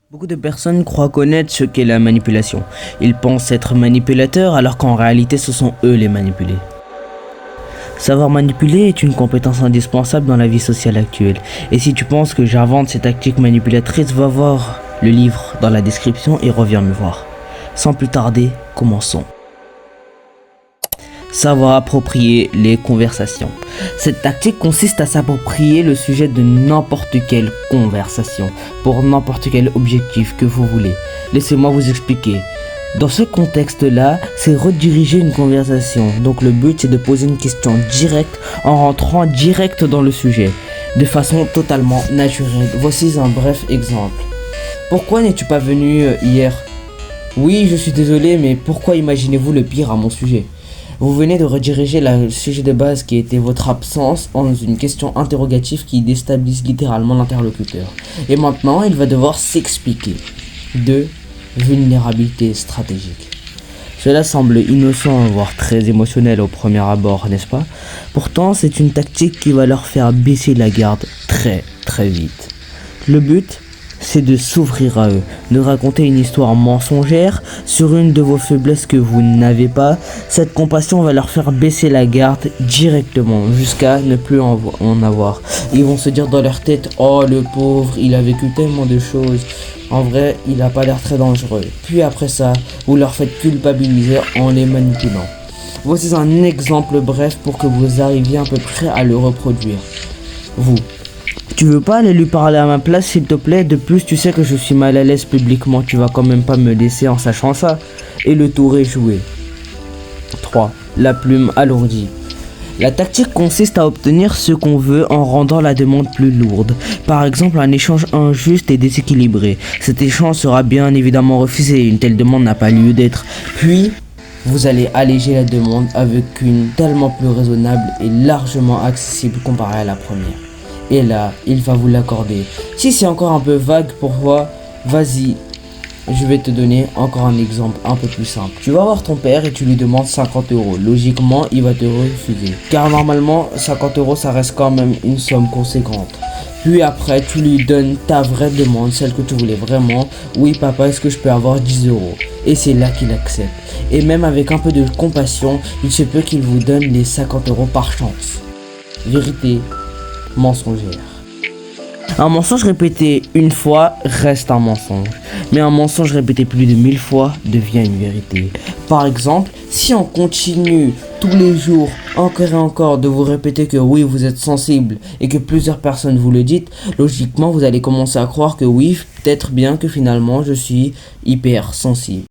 Beaucoup de personnes croient connaître ce qu'est la manipulation. Ils pensent être manipulateurs alors qu'en réalité ce sont eux les manipulés. Savoir manipuler est une compétence indispensable dans la vie sociale actuelle. Et si tu penses que j'invente ces tactiques manipulatrices, va voir le livre dans la description et reviens me voir. Sans plus tarder, commençons. Savoir approprier les conversations. Cette tactique consiste à s'approprier le sujet de n'importe quelle conversation, pour n'importe quel objectif que vous voulez. Laissez-moi vous expliquer. Dans ce contexte-là, c'est rediriger une conversation. Donc le but, c'est de poser une question directe en rentrant direct dans le sujet, de façon totalement naturelle. Voici un bref exemple. Pourquoi n'es-tu pas venu hier ? Oui, je suis désolé, mais pourquoi imaginez-vous le pire à mon sujet ? Vous venez de rediriger le sujet de base qui était votre absence en une question interrogative qui déstabilise littéralement l'interlocuteur. Et maintenant, il va devoir s'expliquer. 2. Vulnérabilité stratégique. Cela semble innocent, voire très émotionnel au premier abord, n'est-ce pas ? Pourtant, c'est une tactique qui va leur faire baisser la garde très vite. Le but, c'est de s'ouvrir à eux, de raconter une histoire mensongère sur une de vos faiblesses que vous n'avez pas. Cette compassion va leur faire baisser la garde directement jusqu'à ne plus en avoir. Ils vont se dire dans leur tête: oh le pauvre, il a vécu tellement de choses, en vrai il a pas l'air très dangereux. Puis après ça, vous leur faites culpabiliser en les manipulant. Voici un exemple bref pour que vous arriviez à peu près à le reproduire. Tu veux pas aller lui parler à ma place, s'il te plaît? De plus, tu sais que je suis mal à l'aise publiquement, tu vas quand même pas me laisser en sachant ça. Et le tour est joué. 3. La plume alourdie. La tactique consiste à obtenir ce qu'on veut en rendant la demande plus lourde. Par exemple, un échange injuste et déséquilibré. Cet échange sera bien évidemment refusé, une telle demande n'a pas lieu d'être. Puis, vous allez alléger la demande avec une tellement plus raisonnable et largement accessible comparée à la première. Et là, il va vous l'accorder. Si c'est encore un peu vague pour toi, vas-y, je vais te donner encore un exemple un peu plus simple. Tu vas voir ton père et tu lui demandes 50 €. Logiquement, il va te refuser. Car normalement, 50 € ça reste quand même une somme conséquente. Puis après, tu lui donnes ta vraie demande, celle que tu voulais vraiment. Oui papa, est-ce que je peux avoir 10 €? Et c'est là qu'il accepte. Et même avec un peu de compassion, il se peut qu'il vous donne les 50 € par chance. Vérité mensongère. Un mensonge répété une fois reste un mensonge, mais un mensonge répété plus de 1000 fois devient une vérité. Par exemple, si on continue tous les jours, encore et encore, de vous répéter que oui, vous êtes sensible et que plusieurs personnes vous le dites, logiquement, vous allez commencer à croire que oui, peut-être bien que finalement, je suis hyper sensible.